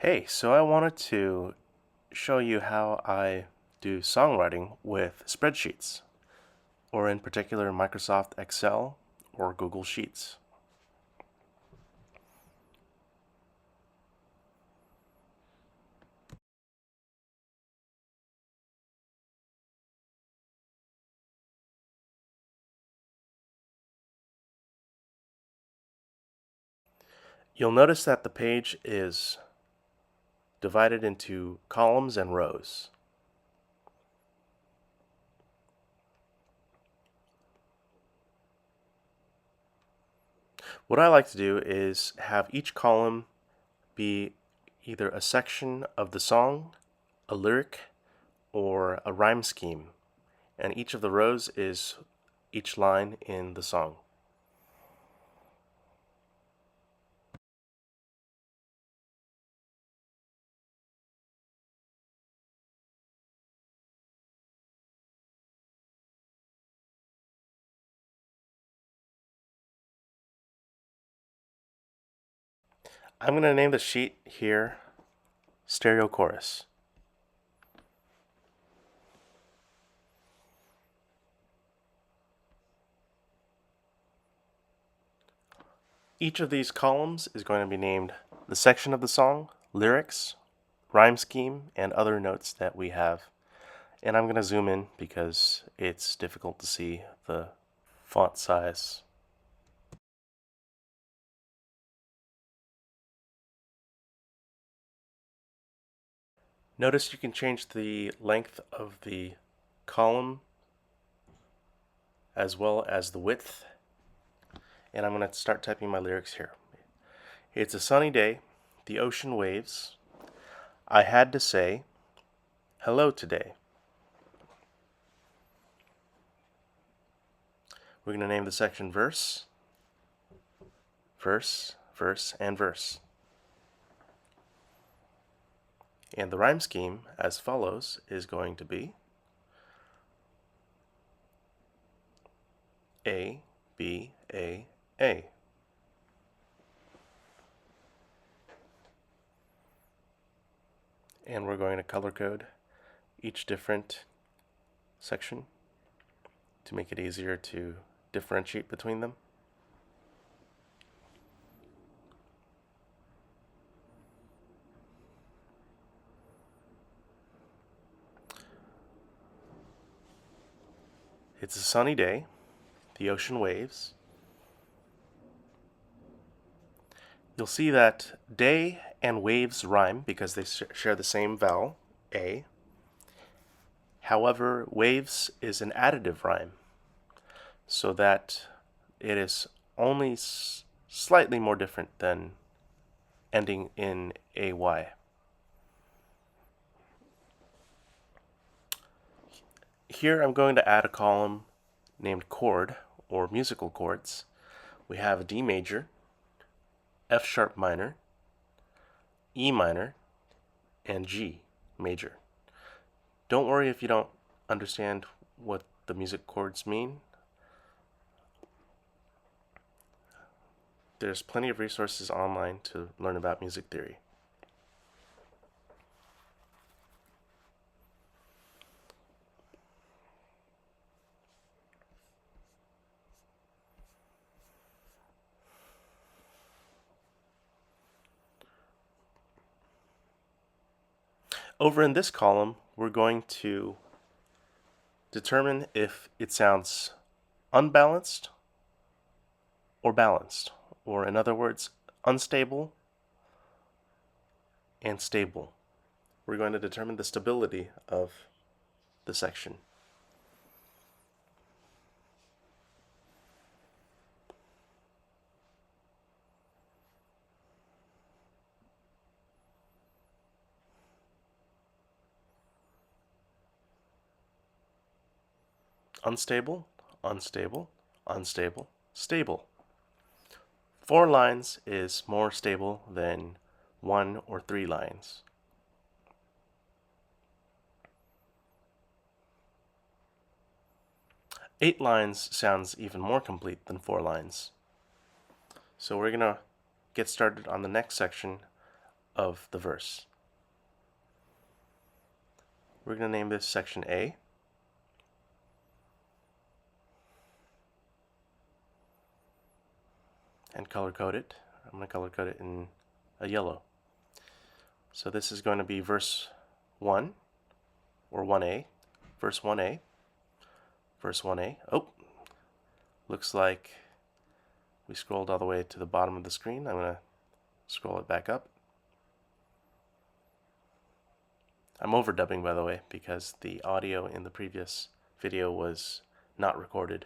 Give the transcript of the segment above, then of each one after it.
Hey, so I wanted to show you how I do songwriting with spreadsheets, or in particular Microsoft Excel or Google Sheets. You'll notice that the page is divided into columns and rows. What I like to do is have each column be either a section of the song, a lyric, or a rhyme scheme, and each of the rows is each line in the song. I'm going to name the sheet here Stereo Chorus. Each of these columns is going to be named the section of the song, lyrics, rhyme scheme, and other notes that we have. And I'm going to zoom in because it's difficult to see the font size. Notice you can change the length of the column as well as the width. And I'm going to start typing my lyrics here. It's a sunny day, the ocean waves. I had to say hello today. We're going to name the section verse, verse, verse, and verse. And the rhyme scheme, as follows, is going to be A, B, A, A. And we're going to color code each different section to make it easier to differentiate between them. It's a sunny day, the ocean waves. You'll see that day and waves rhyme because they share the same vowel, A. However, waves is an additive rhyme, so that it is only slightly more different than ending in AY. Here I'm going to add a column named chord or musical chords. We have D major, F sharp minor, E minor, and G major. Don't worry if you don't understand what the music chords mean. There's plenty of resources online to learn about music theory. Over in this column, we're going to determine if it sounds unbalanced or balanced, or in other words, unstable and stable. We're going to determine the stability of the section. Unstable, unstable, unstable, stable. 4 lines is more stable than 1 or 3 lines. Eight lines sounds even more complete than 4 lines. So we're going to get started on the next section of the verse. We're going to name this section A. And color code it. I'm going to color code it in a yellow. So this is going to be verse 1, or 1A, verse 1A, verse 1A. Oh, looks like we scrolled all the way to the bottom of the screen. I'm going to scroll it back up. I'm overdubbing, by the way, because the audio in the previous video was not recorded.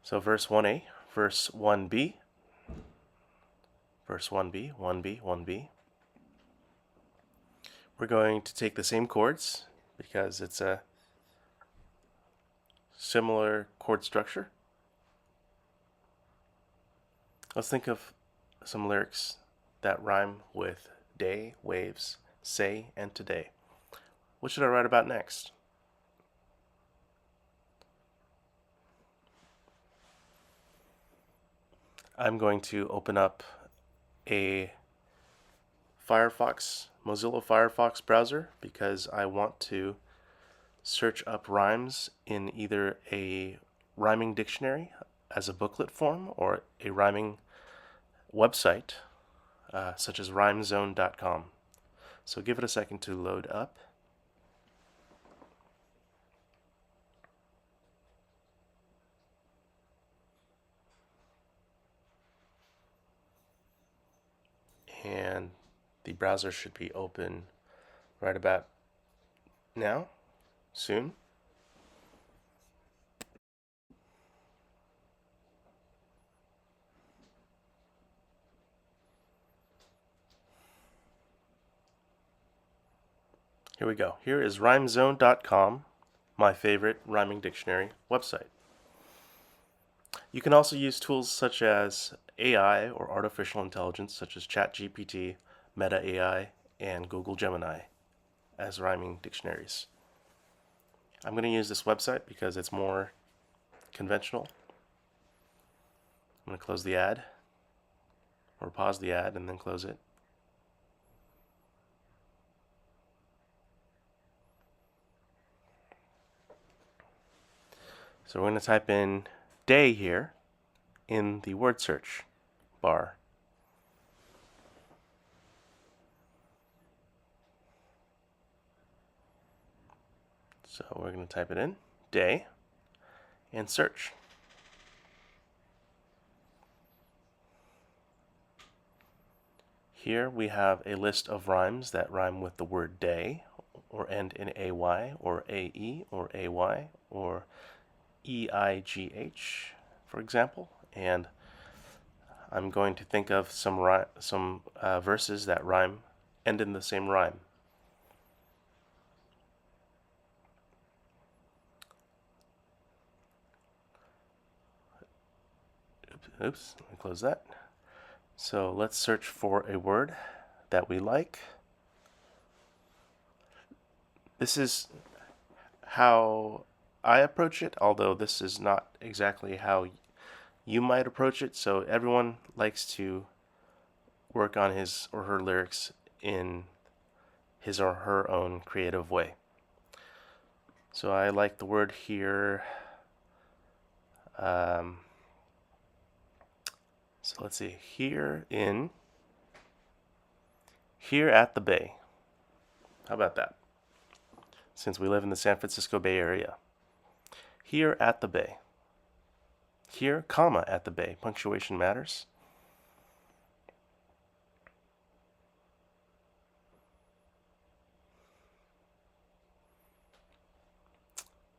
So verse 1A, verse 1B, verse 1B, 1B, 1B. We're going to take the same chords because it's a similar chord structure. Let's think of some lyrics that rhyme with day, waves, say, and today. What should I write about next? I'm going to open up a Mozilla Firefox browser because I want to search up rhymes in either a rhyming dictionary as a booklet form or a rhyming website such as Rhymezone.com. So give it a second to load up. And the browser should be open right about now, soon. Here we go. Here is Rhymezone.com, my favorite rhyming dictionary website. You can also use tools such as AI or artificial intelligence, such as ChatGPT, Meta AI, and Google Gemini as rhyming dictionaries. I'm going to use this website because it's more conventional. I'm going to close the ad, or pause the ad and then close it. So we're going to type in day here in the word search bar. So we're going to type it in, day, and search. Here we have a list of rhymes that rhyme with the word day, or end in AY, or AE, or AY, or EIGH, for example. And I'm going to think of some verses that rhyme, end in the same rhyme. Oops, let me close that. So let's search for a word that we like. This is how I approach it, although this is not exactly how you might approach it. So everyone likes to work on his or her lyrics in his or her own creative way. So I like the word here. So let's see, here at the Bay. How about that? Since we live in the San Francisco Bay Area. Here at the Bay. Here, comma, at the Bay. Punctuation matters.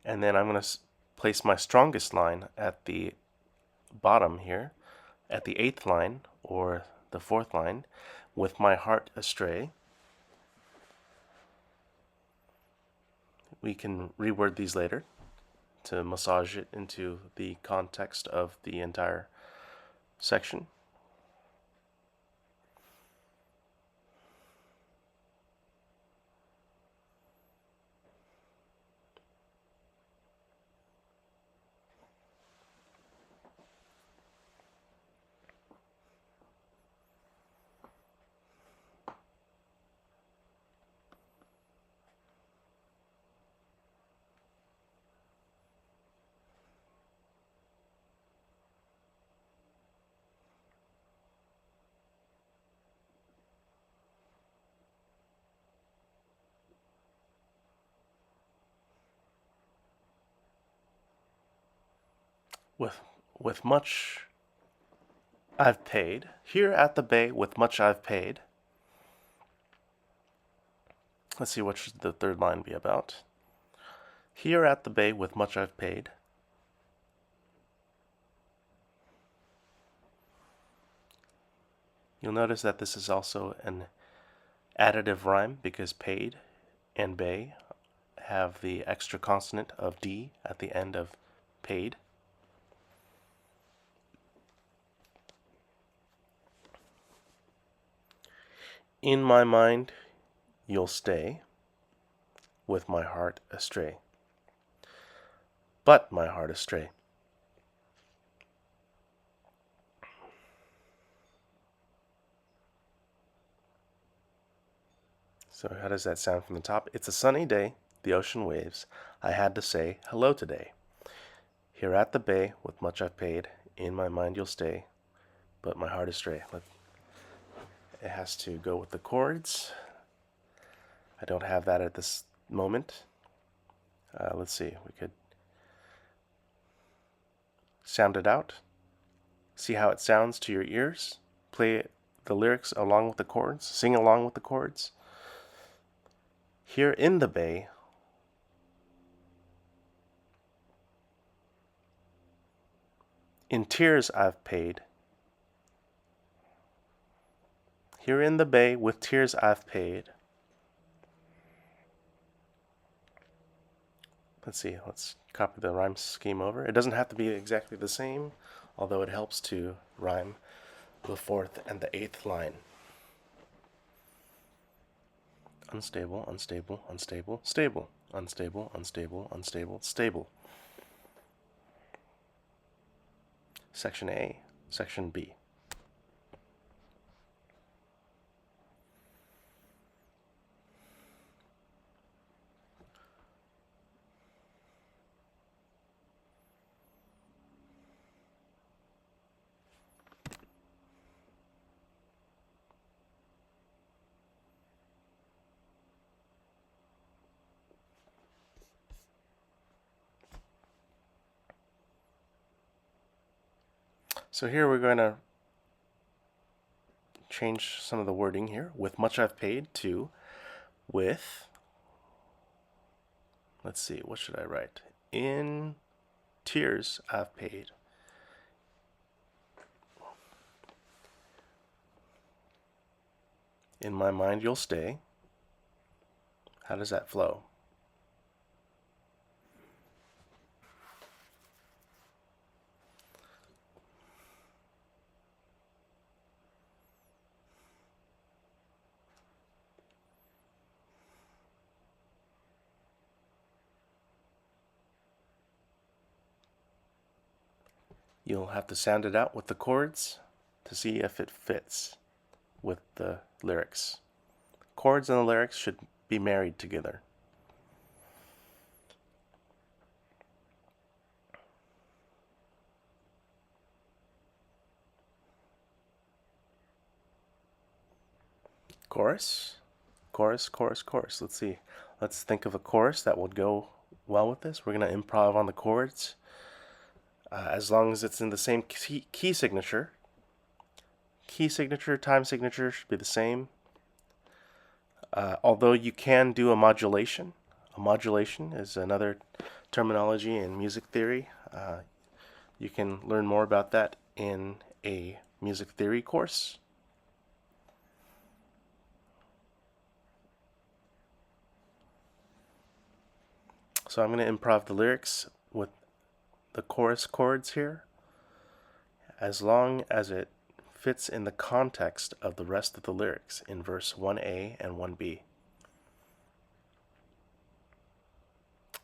And then I'm going to place my strongest line at the bottom here, at the 8th line, or the 4th line, with my heart astray. We can reword these later to massage it into the context of the entire section. with much I've paid. Here at the bay with much I've paid. Let's see, what should the third line be about? Here at the bay with much I've paid. You'll notice that this is also an additive rhyme because paid and bay have the extra consonant of D at the end of paid. In my mind, you'll stay with my heart astray. But my heart astray. So how does that sound from the top? It's a sunny day, the ocean waves. I had to say hello today. Here at the bay, with much I've paid, in my mind you'll stay, but my heart astray. It has to go with the chords. I don't have that at this moment. Let's see, we could sound it out. See how it sounds to your ears. Play the lyrics along with the chords. Sing along with the chords. Here in the bay, in tears I've paid. Here in the bay, with tears I've paid. Let's see, let's copy the rhyme scheme over. It doesn't have to be exactly the same, although it helps to rhyme the fourth and the eighth line. Unstable, unstable, unstable, stable. Unstable, unstable, unstable, stable. Section A, Section B. So here we're going to change some of the wording here. With much I've paid to with, let's see, what should I write? In tears I've paid. In my mind you'll stay. How does that flow? You'll have to sound it out with the chords to see if it fits with the lyrics. Chords and the lyrics should be married together. Chorus, chorus, chorus, chorus. Let's see. Let's think of a chorus that would go well with this. We're going to improv on the chords. As long as it's in the same key signature. Key signature, time signature should be the same. Although you can do a modulation. A modulation is another terminology in music theory. You can learn more about that in a music theory course. So I'm going to improv the lyrics with the chorus chords here, as long as it fits in the context of the rest of the lyrics in verse 1A and 1B.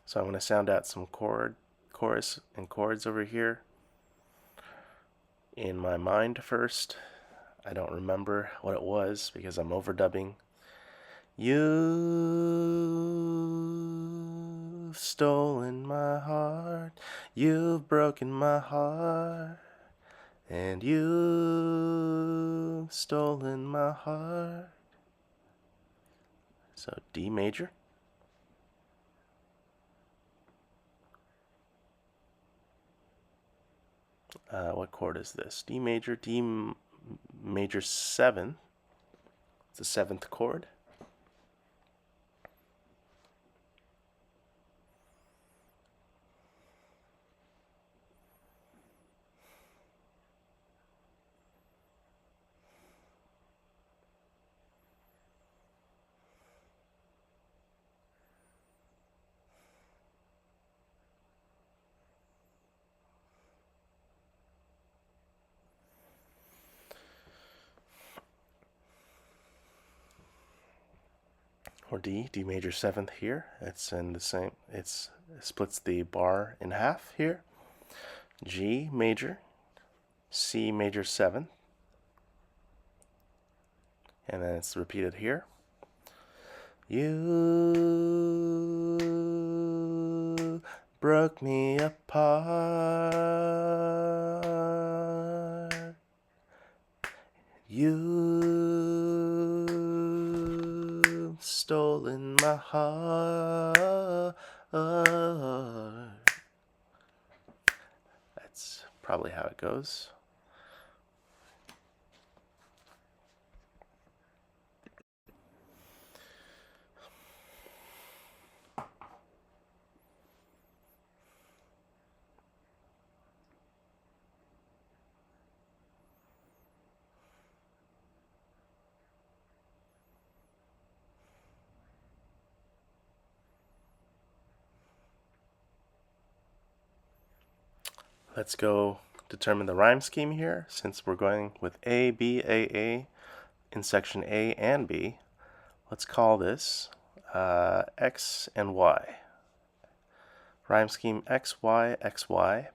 So I'm going to sound out some chorus and chords over here. In my mind first. I don't remember what it was because I'm overdubbing. You've stolen my heart, you've broken my heart, and you've stolen my heart. So D major. what chord is this? D major, major 7th. It's the 7th chord. Or D major 7th here. It's in the same, it splits the bar in half here. G major, C major 7th, and then it's repeated here. You broke me apart. You've stolen my heart. That's probably how it goes. Let's go determine the rhyme scheme here. Since we're going with A, B, A in section A and B, let's call this X and Y. Rhyme scheme X, Y, X, Y,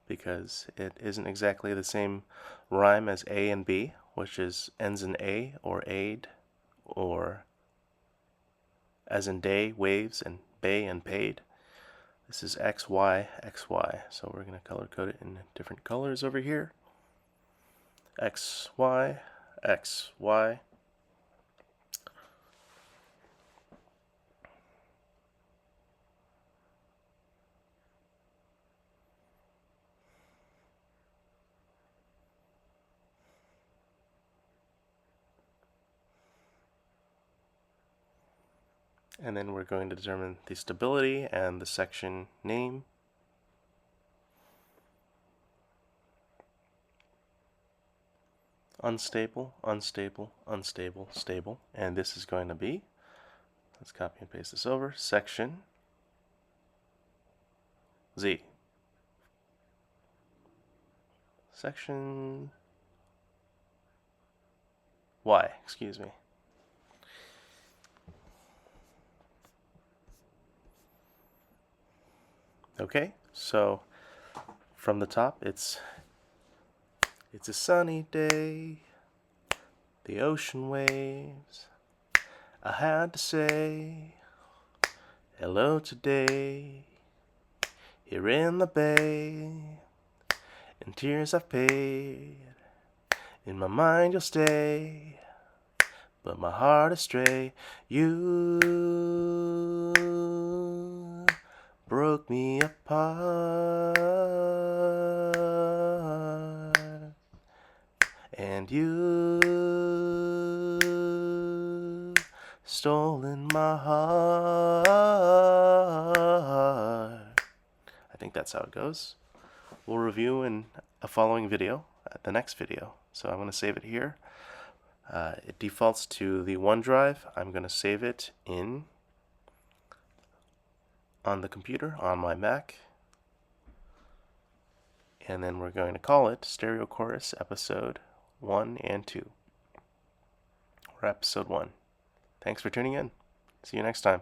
because it isn't exactly the same rhyme as A and B, which ends in A or aid, or as in day, waves, and bay and paid. This is X, Y, X, Y. So we're going to color code it in different colors over here. X, Y, X, Y. And then we're going to determine the stability and the section name. Unstable, unstable, unstable, stable. And this is going to be, let's copy and paste this over, section Z. Section Y, excuse me. Okay, so from the top, it's a sunny day, the ocean waves. I had to say hello today, here in the bay. In tears I've paid, in my mind you'll stay, but my heart astray. You broke me apart, and you stolen my heart. I think that's how it goes. We'll review in a following video, the next video. So I'm going to save it here. It defaults to the OneDrive. I'm going to save it on the computer, on my Mac. And then we're going to call it Stereo Chorus Episode 1 and 2. Or Episode 1. Thanks for tuning in. See you next time.